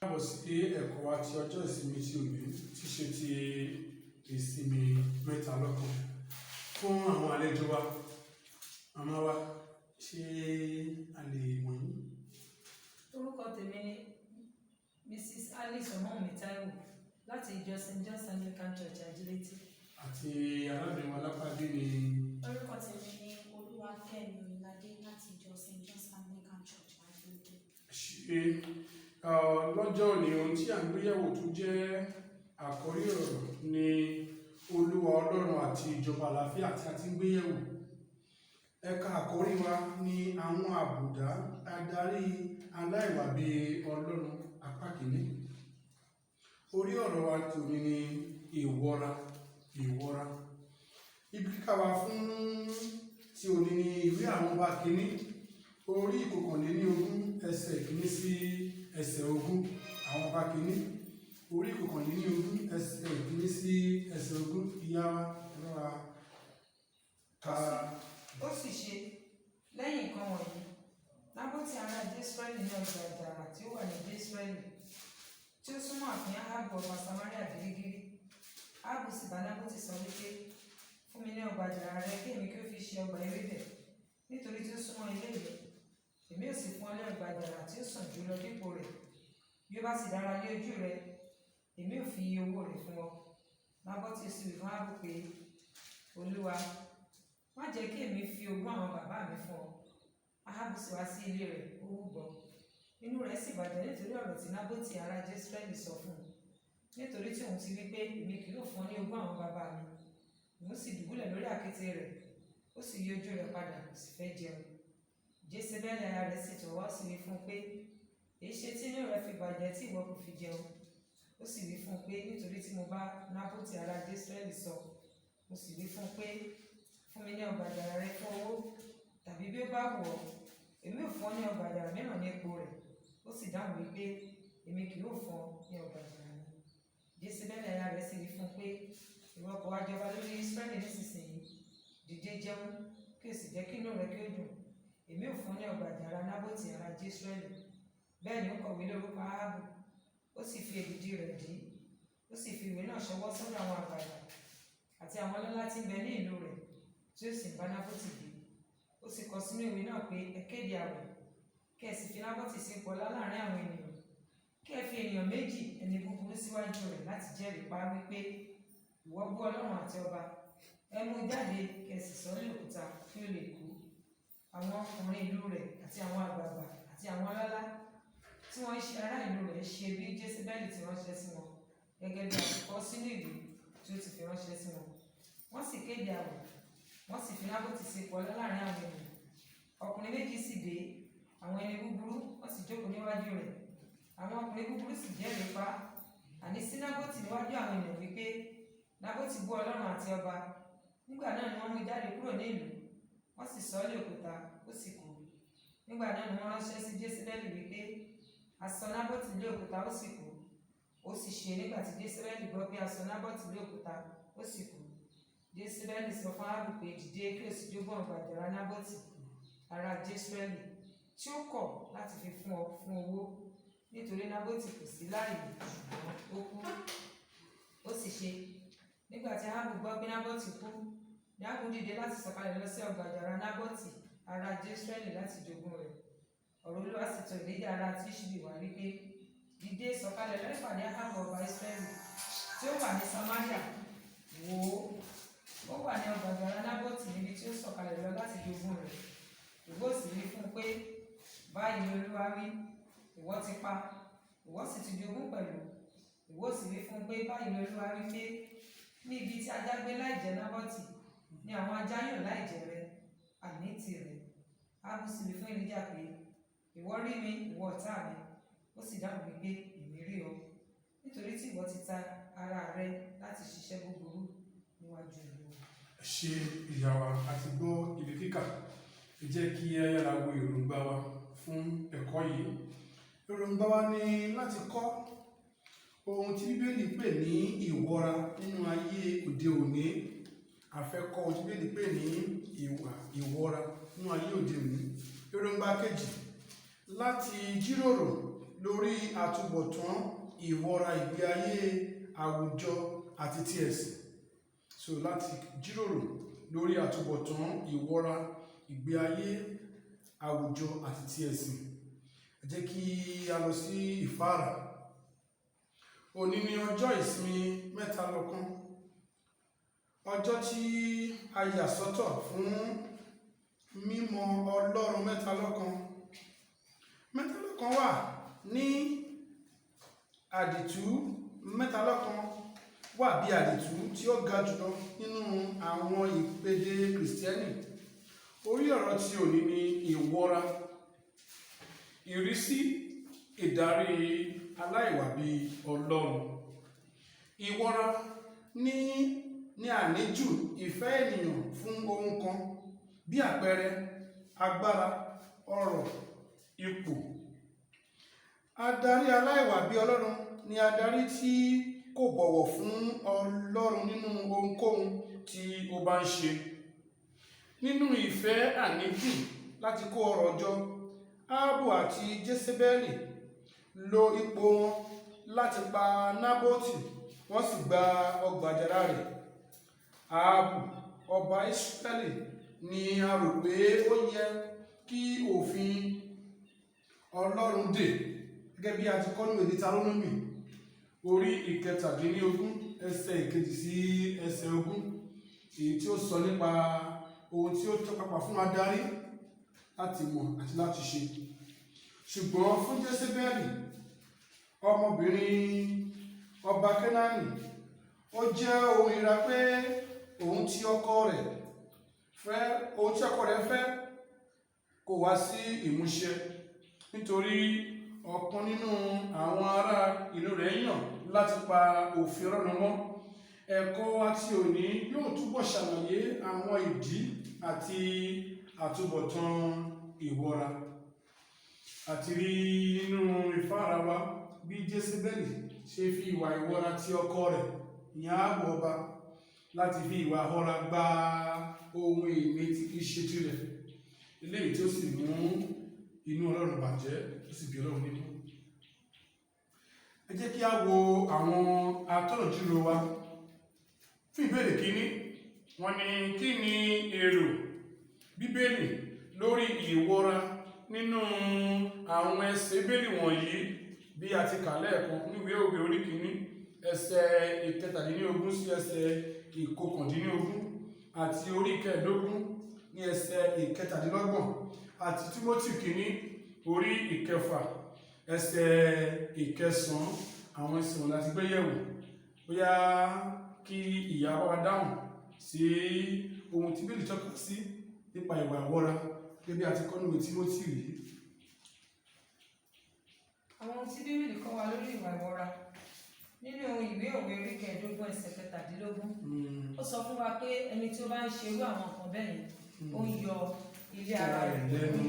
Káàbọ̀ sí ẹ̀kọ́ wa ti ọjọ́ ìsinmi ti òní tí ṣe ti ìsinmi mẹ́ta lọ́kan fún àwọn àlejò wa. Màmá wa, ṣé a lè mọ̀ yín? Orúkọ tèmi ni Mrs. Alice Ọmọwùnmí Taiwo láti ìjọ St. John's Anglican Church Àjílétí. Àti arábìnrin wa lápàdé ni. Orúkọ tèmi ni Oluwakemi Oyinlade láti ìjọ St. John's Anglican Church Àjílétí. Ṣé lọ́jọ́ òní ohun tí à ń gbéyẹ̀wò tó jẹ́ àkórí ọ̀rọ̀ ni Olúwa Ọlọ́run àti ìjọba àlàáfíà tí a ti ń gbéyẹ̀wò. Ẹ̀ka àkórí wa ni àwọn àbùdá adarí aláìwà bí Ọlọ́run apá kìíní. Orí ọ̀rọ̀ wa tòní ni ìwọra. Ibi kíkà wa fún ti òní ni ìwé àwọn ọba kìíní orí ìkọkànlélógún ẹsẹ̀ kìíní sí ẹsẹ̀ ogún. Àwọn ọba kìíní orí ìkọkànlélógún ẹsẹ̀ kìíní sí ẹsẹ̀ ogún. Ìyá wa ka. Ó sì ṣe lẹ́yìn nǹkan wọ̀nyí, Nábótì ará Jesreeli ní ọgbà àjàrà tí ó wà ní Jesreeli, tí ó súnmọ́ ààfin Áhábù ọba Samaria gírígírí. Áhábù sì bá Nábótì sọ wípé, fún mi ní ọgbà àjàrà rẹ kí èmi kí ó fi ṣe ọgbà ewébẹ̀, nítorí tí ó súnmọ́ ilé mi. Èmi ò sì fún ọ ní ọgbà àjàrà tí ó sàn jù lọ dípò rẹ̀. Bí ó bá sì dára lé ojú rẹ, èmi ò fi iye owó rẹ̀ fún ọ. Nábótì sì wí fún Áhábù pé, Olúwa, má jẹ́ kí èmi fi ogún àwọn bàbá mi fún ọ. Áhábù sì wá sí ilé rẹ̀, ó rúbọ. Inú rẹ̀ sì bàjẹ́ nítorí ọ̀rọ̀ tí Nábótì ará Jesreeli sọ fún un, nítorí tí òun ti wí pé èmi kì yóò fún ọ ní ogún àwọn bàbá mi. Òun sì dùbúlẹ̀ lórí àkéte rẹ̀, ó sì yí ojú rẹ̀ padà, kò sì fẹ́ jẹun. Jésébẹ́lì aya rẹ̀ sì tọ̀ wá, ó sì wí fún un pé, èéṣe tí inú rẹ̀ fi bàjẹ́ tí ìwọ kò fi jẹun? Ó sì wí fún un pé, nítorí tí mo bá Nábótì ará Jesreeli sọ. Mo sì wí fún un pé, fún mi ní ọgbà àjàrà rẹ fún owó, tàbí bí ó bá wù ọ́, èmi ò fún ọ ní ọgbà àjàrà mìíràn ní ipò rẹ̀. Ó sì dáhùn wípé, èmi kì yóò fún ọ ní ọgbà àjàrà mi. Jésébẹ́lì aya rẹ̀ sì wí fún un pé, ìwọ kò wá jọba lórí Ísírẹ́lì nísinsìnyí. Dìde jẹun, kí o sì jẹ́ kí inú rẹ kí ó dùn. Èmi ò fún ọ ní ọgbà àjàrà Nábótì ará Jesreeli. Bẹ́ẹ̀ ni ó kọ̀wé lórúkọ Áhábù, ó sì fi èdìdì rẹ̀ dì í. Ó sì fi ìwé náà ṣọwọ́ sọ́dọ̀ àwọn àgbààgbà àti àwọn ọlọ́lá tí ń bẹ ní ìlú rẹ̀, tí ó sì ń bá Nábótì gbé. Ó sì kọ sínú ìwé náà pé, ẹ kéde àwẹ̀, kí ẹ sì fi Nábótì sí ipò ọlá láàrin àwọn ènìyàn. Kí ẹ fi ènìyàn méjì ẹni búburú síwájú rẹ̀ láti jẹ́rìí pa wípé, ìwọ bú Ọlọ́run àti ọba. Ẹ mú jáde, kí ẹ sì sọ ní òkúta kí ó lè kú. Àwọn ọkùnrin ìlú rẹ̀ àti àwọn àgbààgbà àti àwọn ọlọ́lá tí wọ́n ṣe ará ìlú rẹ̀ ṣe bí Jésébẹ́lì ti ránṣẹ́ sí wọn, gẹ́gẹ́ bí a ti kọ sínú ìwé tí ó ti fi ránṣẹ́ sí wọn. Wọ́n sì kéde àwẹ̀, wọ́n sì fi Nábótì sí ipò ọlá láàrin àwọn ènìyàn. Ọkùnrin méjì sì dé, àwọn ẹni búburú, wọ́n sì jókòó níwájú rẹ̀. Àwọn ọkùnrin búburú sì jẹ́rìí pa àní sí Nábótì níwájú àwọn ènìyàn wípé, Nábótì bú Ọlọ́run àti ọba. Nígbà náà ni wọ́n mú jáde kúrò ní ìlú, wọ́n sì sọ ọ́ lé òkúta, ó sì kú. Nígbà náà ni wọ́n ránṣẹ́ sí Jésébẹ́lì wípé, a sọ Nábótì lé òkúta, ó sì kú. Ó sì ṣe nígbà tí Jésébẹ́lì gbọ́ pé a sọ Nábótì lé òkúta, ó sì kú. Jésébẹ́lì sọ fún Áhábù pé, dìde kí o sì jogún ọgbà àjàrà Nábótì ará Jesreeli, tí ó kọ̀ láti fi fún ọ fún owó, nítorí Nábótì kò sí láàyè, ṣùgbọ́n ó kú. Ó sì ṣe nígbà tí Áhábù gbọ́ pé Nábótì kú, ni Áhábù dìde láti sọ̀kalẹ̀ lọ sí ọgbà àjàrà Nábótì ará Jesreeli láti jogún rẹ̀. Ọ̀rọ̀ Olúwa sì tọ̀ Èlíjà ará Tiṣbi wá wípé, dìde sọ̀kalẹ̀ lọ ìpàdé Áhábù ọba Ísírẹ́lì tí ó wà ní Samaria. Wò ó wà ní ọgbà àjàrà Nábótì níbi tí ó sọ̀kalẹ̀ lọ láti jogún rẹ̀. Ìwọ sì wí fún un pé, báyìí ni Olúwa wí, ìwọ ti pa, ìwọ sì ti jogún pẹ̀lú. Ìwọ sì wí fún un pé, báyìí ni Olúwa wí pé, ní ibi tí ajá gbé láìjẹ Nábótì, ni àwọn ajá yàn láìjẹ rẹ, àní tirẹ̀. Áhábù sì wí fún Èlíjà pé, ìwọ rí mi, ìwọ ọ̀tá mi. Ó sì dáhùn wípé, èmi rí ọ, nítorí tí ìwọ ti ta ara rẹ láti ṣiṣẹ́ búburú níwájú ìlú. Ṣé ìyá wa a ti gbọ́ ibi kíkà? Ẹ jẹ́ kí ẹ yára wo èròǹgbà wa fún ẹ̀kọ́ yìí. Èròǹgbà wa ni láti kọ́ ohun tí Bíbélì pè ní ìwọra nínú ayé òde òní. A fẹ́ kọ́ ohun tí Bíbélì pè ní ìwọra nínú ayé òde òní. Èròǹgbà kejì, láti jíròrò lórí àtúbọ̀tán ìwọra ìgbé ayé àwùjọ àti ti ẹ̀sìn. So láti jíròrò lórí àtúbọ̀tán ìwọra ìgbé ayé àwùjọ àti ti ẹ̀sìn. Ẹ jẹ́ kí a lọ sí ìfáàrà. Òní ni ọjọ́ ìsinmi mẹ́ta lọ́kan, ọjọ́ tí a yà sọ́tọ̀ fún mímọ̀ Ọlọ́run mẹ́ta lọ́kan. Mẹ́ta lọ́kan wà ní àdìtú, mẹ́ta lọ́kan wà bí àdìtú tí ó ga jùlọ nínú àwọn ìpele Kìrìsìtẹ́nì. Orí ọ̀rọ̀ tí òní ni ìwọra, ìrísí ìdarí aláìwà bí Ọlọ́run. Ìwọra ní àníjù ìfẹ́ ènìyàn fún ohun kan, bí àpẹẹrẹ agbára, ọrọ̀, ipò. Adarí aláìwà bí Ọlọ́run ni adarí tí kò bọ̀wọ̀ fún Ọlọ́run nínú ohunkóhun tí ó bá ń ṣe. Nínú ìfẹ́ àníjù láti kó ọrọ̀ jọ, Áábù àti Jésébélì lo ipò wọn láti pa Nábótì, wọ́n sì gba ọgbà àjàrà rẹ̀. Áábù ọba Ísírẹ́lì ni a rò pé ó yẹ kí òfin Ọlọ́run dè, gẹ́gẹ́ bí a ti kọ́ nínú ìwé Tárónómì orí 17 ẹsẹ̀ 1 sí ẹsẹ̀ 20, èyí tí ó sọ nípa ohun tí ó tọ́ pàpà fún adarí láti mọ̀ àti láti ṣe. Ṣùgbọ́n fún Jésébélì, ọmọbìnrin ọba Kénáánì, ó jẹ́ ohun ìríra pé ohun tí ọkọ rẹ̀ fẹ́ kò wá sí ìmúṣẹ, nítorí ọ̀kan nínú àwọn ará ìlú rẹ̀ yàn láti pa òfin Ọlọ́run mọ́. Ẹ̀kọ́ wa tí òní yóò túbọ̀ ṣàlàyé àwọn ìdí àti àtúbọ̀tán ìwọra. Àti rí nínú ìfáàrà wa bí Jésébélì ṣe fi ìwà ìwọra tí ọkọ rẹ̀ ìyẹn Áábù ọba láti fi ìwà ìwọra gba ohun ìní tí kìí ṣe tirẹ̀, eléyìí tí ó sì mú inú Ọlọ́run bàjẹ́, ó sì bí Ọlọ́run nínú. Ẹ jẹ́ kí a wo àwọn atọ́nàjúrò wa. Fún ìbéèrè kínní, wọ́n ní kí ni èrò Bíbélì lórí ìwọra nínú àwọn ẹsẹ̀ Bíbélì wọ̀nyí bí a ti kà lẹ́ẹ̀kan níwèé Òwe orí 1 ẹsẹ̀ 17 sí ẹsẹ̀ 19 àti orí 15 ní ẹsẹ̀ 27 àti Tímótì kínní orí 6 ẹsẹ̀ 9. Àwọn ẹsẹ̀ wọn láti gbé yẹ̀wò. Bóyá kí ìyá wa dáhùn sí ohun tí Bíbélì tọ́ka sí nípa ìwà ìwọra gẹ́gẹ́ bí a ti kọ́ nínú Tímótì rí. Àwọn tí Bíbélì kọ́ wa lórí ìwà ìwọra nínú ìwé Òwe orí 15 ẹsẹ̀ 17, ó sọ fún wa pé ẹni tí ó bá ń ṣe irú àwọn nǹkan bẹ́ẹ̀ yẹn ó ń yọ ilé ara rẹ̀ lẹ́nu.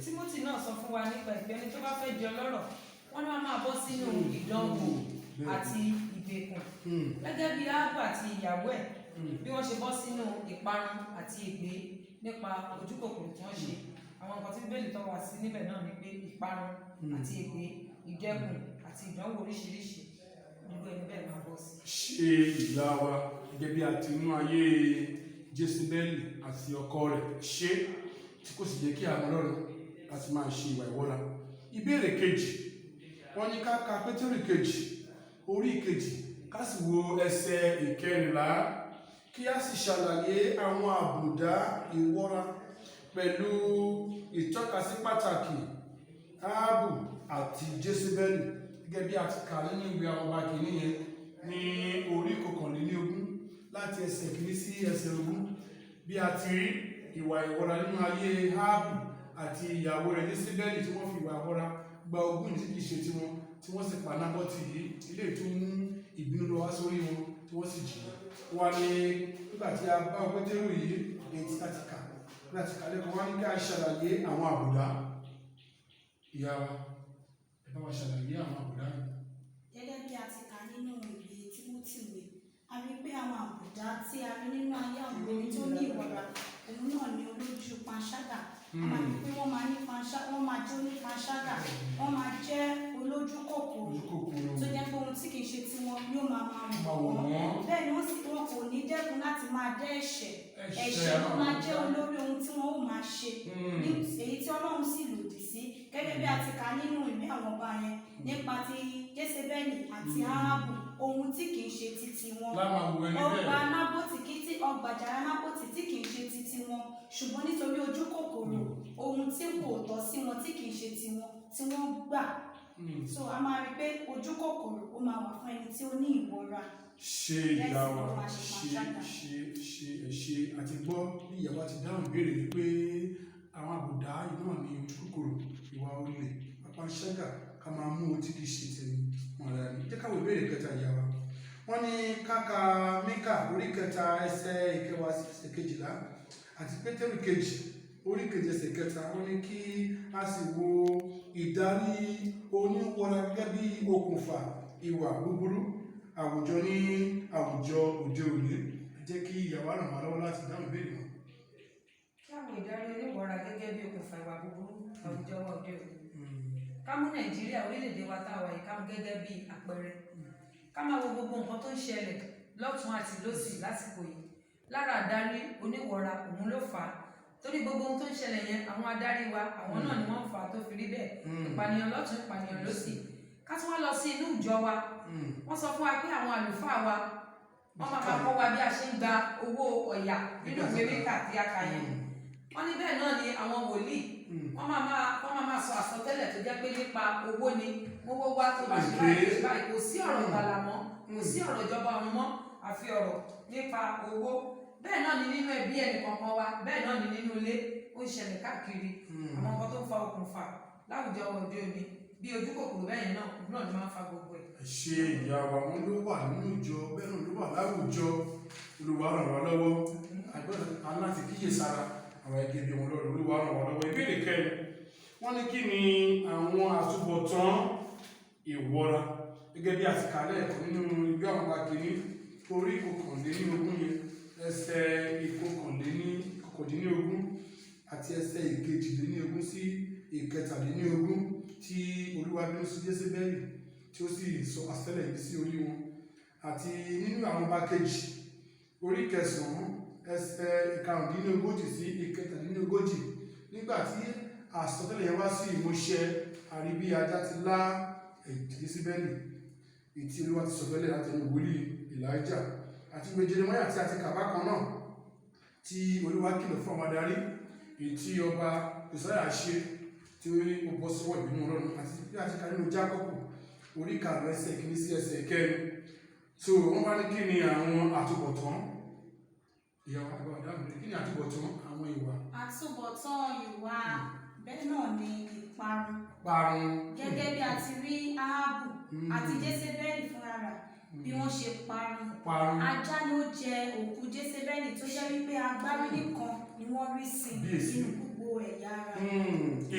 Tímótì náà sọ fún wa nípa ìpè ẹni tó bá fẹ́ di ọlọ́rọ̀, wọ́n ní wọ́n máa bọ́ sínú ìdánwò àti ìgbèkùn, gẹ́gẹ́ bí Áábù àti ìyàwó ẹ̀ bí wọ́n ṣe bọ́ sínú ìparun àti ègbé nípa ojúkòkòrò tí wọ́n ṣe. Àwọn nǹkan tí Bíbélì tọ́ wa sí níbẹ̀ náà ni pé ìparun àti ègbé, ìdẹ́kùn àti ìdánwò oríṣiríṣi nígbà ẹni bẹ́ẹ̀ máa bọ́ sí. Ṣe ìyá wa gẹ́gẹ́ bí a ti mú ayé Jésébélì àti ọkọ rẹ̀ ṣe tí kò sì jẹ́ kí àwọn Ọlọ́run láti máa ṣe ìwà ìwọra. Ìbéèrè kejì, wọ́n ní ká ka Pétérù kejì orí 2 ká sì wo ẹsẹ̀ 14 kí a sì ṣàlàyé àwọn àbùdá ìwọra pẹ̀lú ìtọ́kasí pàtàkì Áábù àti Jésébélì gẹ́gẹ́ bí a ti kà nínú ìwé àwọn ọba kìíní yẹn ní orí 21 láti ẹsẹ̀ 1 sí ẹsẹ̀ 20. Bí a ti rí ìwà ìwọra nínú ayé Áábù àti ìyàwó rẹ̀ Jésébélì tí wọ́n fi ìwà ìwọra gba ogún tí kìí ṣe tiwọn, tí wọ́n sì pa Nábótì yìí, ilé tó mú ìbínú lọ wá sórí wọn tí wọ́n sì jìyà. Wọ́n ní nígbà tí a bá Pétérù yìí èyí tí a ti kà lẹ́kọ̀ọ́, wọ́n ní ká ṣàlàyé àwọn àbùdá. Ìyá wa, ẹ bá wa ṣàlàyé àwọn àbùdá yìí. Gẹ́gẹ́ bí a ti kà nínú ìwé Tímótì wé, a rí pé àwọn àbùdá tí a rí nínú ayé àwọn obìnrin tó ní ìwọra, òun náà ni olójú panṣágà, a máa ní pé wọ́n máa ní wọ́n máa jó ní panṣágà, wọ́n máa jẹ́ olójú kòkòrò tó jẹ́ pé ohun tí kì í ṣe tiwọn yóò máa wọ̀ wọ́n. Bẹ́ẹ̀ ni wọn kò ní dẹ́kun láti máa dẹ́ ẹ̀ṣẹ̀ ló máa jẹ́ olórí ohun tí wọ́n ó máa ṣe, èyí tí Ọlọ́run sì lòdì sí, gẹ́gẹ́ bí a ti kà nínú ìwé àwọn ọba yẹn nípa ti Jésébẹ́lì àti Áhábù, ohun tí kì í ṣe titi wọn, ọgbà àjàrà Nábótì tí kì í ṣe titi wọn, ṣùgbọ́n nítorí ojú kòkòrò ohun tí kò tọ́ sí wọn tí kì í ṣe tiwọn tí wọ́n gbà. So a máa rí pé ojú kòkòrò ó máa wà fún ẹni tí ó ní ìwọra. Ṣe ìyá wa ṣe àti gbọ́ bí ìyàwó ti dáhùn ìbéèrè wípé àwọn àbùdá náà ní ojú kòkòrò, ìwà olè, panṣágà, ká máa mú ohun tí kì í ṣe tẹ̀lé wọn rà ní. Jẹ́ káwọ́ ìbéèrè kẹta ìyá wa. Wọ́n ní káka Míkà orí kẹta ẹsẹ̀ ìkẹwàá sí ẹsẹ̀ kejìlá àti Pétérù kejì orí kejì ẹsẹ̀ kẹta. Wọ́n ní kí a sì wo ìdarí oníwọra gẹ́gẹ́ bí okùnfà ìwà búburú àwùjọ ní àwùjọ òde òní. Jẹ́ kí ìyàwó ràn wá lọ́wọ́ láti dáhùn ìbéèrè wọn. Kí àwọn ìdarí oníwọra gẹ́gẹ́ bí okùnfà ìwà búburú àwùjọ òde òní. Ká mú Nàìjíríà orílẹ̀-èdè wa táwa yìí ká mú gẹ́gẹ́ bí àpẹẹrẹ. Ká máa wo gbogbo nǹkan tó ń ṣẹlẹ̀ lọ́tún àti lósì lásìkò yìí. Lára àdarí oníwọra òun ló fà á. Torí gbogbo ohun tó ń ṣẹlẹ̀ yẹn àwọn adarí wa àwọn náà ni wọ́n fà á tó fi rí bẹ́ẹ̀. Ìpànìyàn lọ́tún, ìpànìyàn lósì. Ká tún wá lọ sí inú ìjọ wa. Wọ́n sọ fún wa pé àwọn àlùfáà wa wọ́n máa kọ́ wa bí a ṣe ń gba owó ọ̀yà nínú ìwé Míkà tí a kà yẹn. Wọ́n ní bẹ́ẹ̀ náà ni àwọn wòlíì wọ́n máa sọ àsọtẹ́lẹ̀ tó jẹ́ pé nípa owó ni owó wá tó bá ṣe báyìí kò sí ọ̀rọ̀ ìgbàlà mọ́, kò sí ọ̀rọ̀ ìjọba ọ̀run mọ́ àfi ọ̀rọ̀ nípa owó. Bẹ́ẹ̀ náà ni nínú ẹbí ẹnì kankan wa, bẹ́ẹ̀ náà ni nínú ilé ó ń ṣẹlẹ̀ káàkiri. Àwọn nǹkan tó ń fa okùnfà láwùjọ òde òní bí ojú kòkòrò bẹ́ẹ̀ náà ni máa ń fa gbogbo ẹ̀. Ṣe ìyá wa wọn ló wà nínú ìjọ bẹ́ẹ̀ náà ló wà láwùjọ. Olúwa ràn wá lọ́wọ́ aláti kíyèsára àwọn ẹgbẹ́ bí wọn lọ́rọ̀. Olúwa ràn wá lọ́wọ́. Ìbéèrè kẹrin, wọ́n ní kí ni àwọn àtúbọ̀tán ìwọra gẹ́gẹ́ bí àtìkálẹ̀ ẹ̀kọ́ nínú ìwé àwọn akíní orí ìkọkànlélógún yẹn ẹsẹ̀ ìkọkàndínlógún àti ẹsẹ̀ ìkejìlélógún sí ìkẹtàlélógún tí Olúwa bínú sí Jésébẹ́lì tí ó sì sọ àsọtẹ́lẹ̀ yìí sí orí wọn, àti nínú àwọn ọba kejì orí kẹsàn-án ẹsẹ̀ ìkarùndínlógójì sí ìkẹtàdínlógójì. Nígbà tí àsọtẹ́lẹ̀ yẹn wá sí ìmúṣẹ, àrí bí ajá ti lá Jésébẹ́lì ìtí Olúwa ti sọtẹ́lẹ̀ látẹnu wòlíì Èlíjà, àti ìwé Jeremáyà tí a ti kà bákan náà tí Olúwa kìlọ̀ fún àwọn adarí ètí ọba Jòsáyà ṣe tí ó bọ́ sọ́wọ́ ìbínú Ọlọ́run, àti bí a ti kà nínú Jákọ́bù orí karùn-ún ẹsẹ̀ kìíní sí ẹsẹ̀ kẹrin. So wọ́n bá ní kí ni àwọn àtúbọ̀tán ìyàwó àgbà dáhùn kí ni àtúbọ̀tán àwọn ìwà. Àtúbọ̀tán ìwà bẹ́ẹ̀ náà ni ìparun. Gẹ́gẹ́ bí a ti rí Áhábù àti Jésébẹ́lì fúnra rẹ̀ bí wọ́n ṣe parun. Ajá ló jẹ òkú Jésébẹ́lì tó jẹ́ wípé agbárí nìkan ni wọ́n rí sí nínú gbogbo ẹ̀yà ara.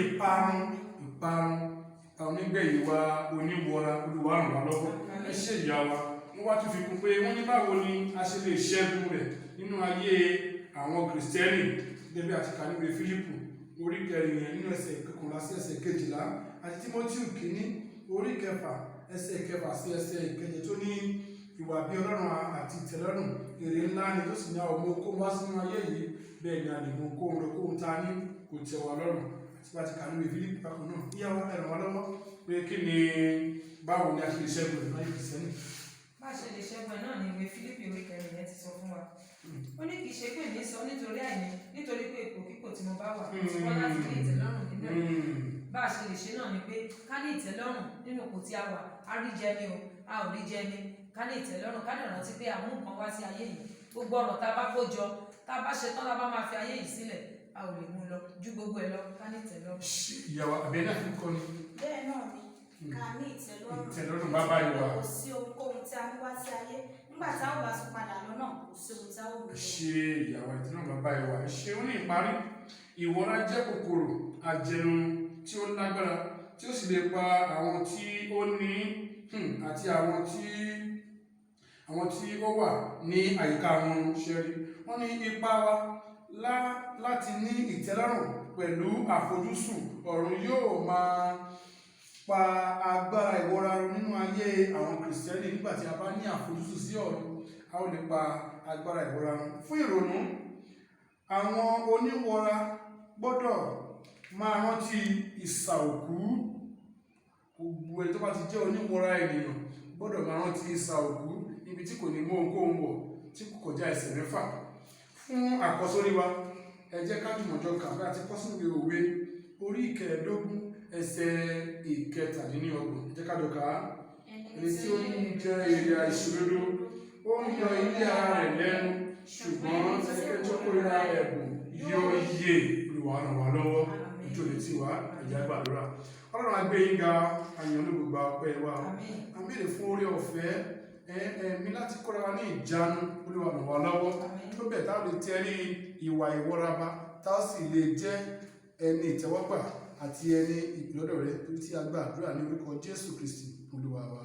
Ìparun nígbẹ̀yìn wa oníwọra. Olúwa ràn wá lọ́wọ́. Ẹ ṣe ìyá wa. Wọ́n wá tún fi kún pé wọ́n ní báwo ni a ṣe lè ṣẹ́gun rẹ̀ nínú ayé àwọn Kìrìsìtẹ́nì gẹ́gẹ́ bí a ti kà níbi Fílípù orí kẹrin yẹn nínú ẹsẹ̀ kọkànlá sí ẹsẹ̀ kejìlá, àti Tímótì kìíní orí kẹfà ẹsẹ̀ kẹfà sí ẹsẹ̀ ìkẹjẹ tó ní ìwà bí Ọlọ́run àti ìtẹ́lọ́rùn èrè ńlá ni tó sì ní àwọn ọmọ okó wá sínú ayé yìí. Bẹ́ẹ̀ ni a lè mú okóhun rẹ̀ kóhun ta ní kò tẹ́ wa lọ́rùn. Àti bá ti kà níbi Fílípù bákan náà ìyàwó ẹ̀rọ wa lọ́wọ́ pé kí ni báwo ni a ṣe lè ṣẹ́gun rẹ̀ láyé Kìrìsìtẹ́nì. Bá a ṣe lè ṣẹ́gun ẹ̀ náà ni ìwé Fílípì orí kẹrin yẹn ti sọ fún wa. Ó ní kì í ṣe pé èmi sọ nítorí àìní, nítorí pé ipòkípò tí mo bá wà tí wọ́n láti ní ìtẹ́lọ́rùn nínú ẹ̀. Bá a ṣe lè ṣe náà ni pé ká ní ìtẹ́lọ́rùn nínú ipò tí a wà, a rí jẹ ni o, a ò rí jẹ ni, ká ní ìtẹ́lọ́rùn, ká lè rántí pé àmú nǹkan wá sí ayé yìí. Gbogbo ọ̀rọ̀ tá a bá kó jọ, tá a bá ṣe tán, tá a bá máa fi ayé yìí sílẹ̀, a ò lè mú lọ ju gbogbo ẹ̀ lọ, ká ní ìtẹ́lọ́rùn. Ìyàwó àbẹ̀ náà fi kọ́ ni. Bẹ́ẹ̀ náà ni ká ní ìtẹ́lọ́rùn. Ìtẹ́lọ́rùn bá bá ìwà. Kò sí ohunkóhun tí a mú wá sí ayé. Nígbà tá ò bá tún padà lọ́nà kò sí ohun tí a ò lò. Ṣe ìyàwó ìtẹ́lọ́rùn bá bá ìwà. Ṣé ó ní ìparí? Ìwọra jẹ́ kòkòrò ajẹrun tí ó lágbára tí ó sì lè pa àwọn tí ó ní àti àwọn tí ó wà ní àyíká wọn. Ṣe rí wọ́n ní ipa wa láti ní ìtẹ́lọ́rùn pẹ̀lú àfojúsùn ọ̀run yóò máa pa agbára ìwọra run nínú ayé àwọn kìrìsìtẹ́nì. Nígbà tí a bá ní àfojúsùn sí ọ̀run, a ó lè pa agbára ìwọra run. Fún ìrònú, àwọn oníwọra gbọ́dọ̀ máa rántí ìsà òkú. Gbogbo ẹni tó bá ti jẹ́ oníwọra ènìyàn gbọ́dọ̀ máa rántí ìsà òkú, níbi tí kò ní mú ohunkóhun wọ̀ tí kò kọjá ẹsẹ̀ 6. Fún àkọ́sórí wa, ẹ jẹ́ ká jùmọ̀jọ kà bí a ti kọ́ sínú Òwe orí 15 ẹsẹ̀ 17. Ẹ jẹ́ ká jọ kà á. Ẹni tí ó ń jẹ èrè àìṣòdodo, ó ń yọ ilé ara rẹ̀ lẹ́nu, ṣùgbọ́n ẹnikẹ́ni tó kórìíra ẹ̀bùn yóò yè. Olúwa ràn wá lọ́wọ́, ojú ò ní tì wá. Ẹ jẹ́ á gbàdúrà. Ọlọ́run á gbé yín ga, àyàn ló gbogbo ọpẹ́ wa. A béèrè fún oore ọ̀fẹ́ ẹ̀mí láti kóra wa ní ìjánu. Olúwa ràn wá lọ́wọ́. Tó bẹ̀ tá a lè tẹrí ìwà ìwọ́raba, tá a sì lè jẹ́ ẹni ìtẹ́wọ́gbà àti ẹni ìpìlọ́dọ̀ rẹ, tí a gbàdúrà ní orúkọ Jésù Kristi Olúwa wa.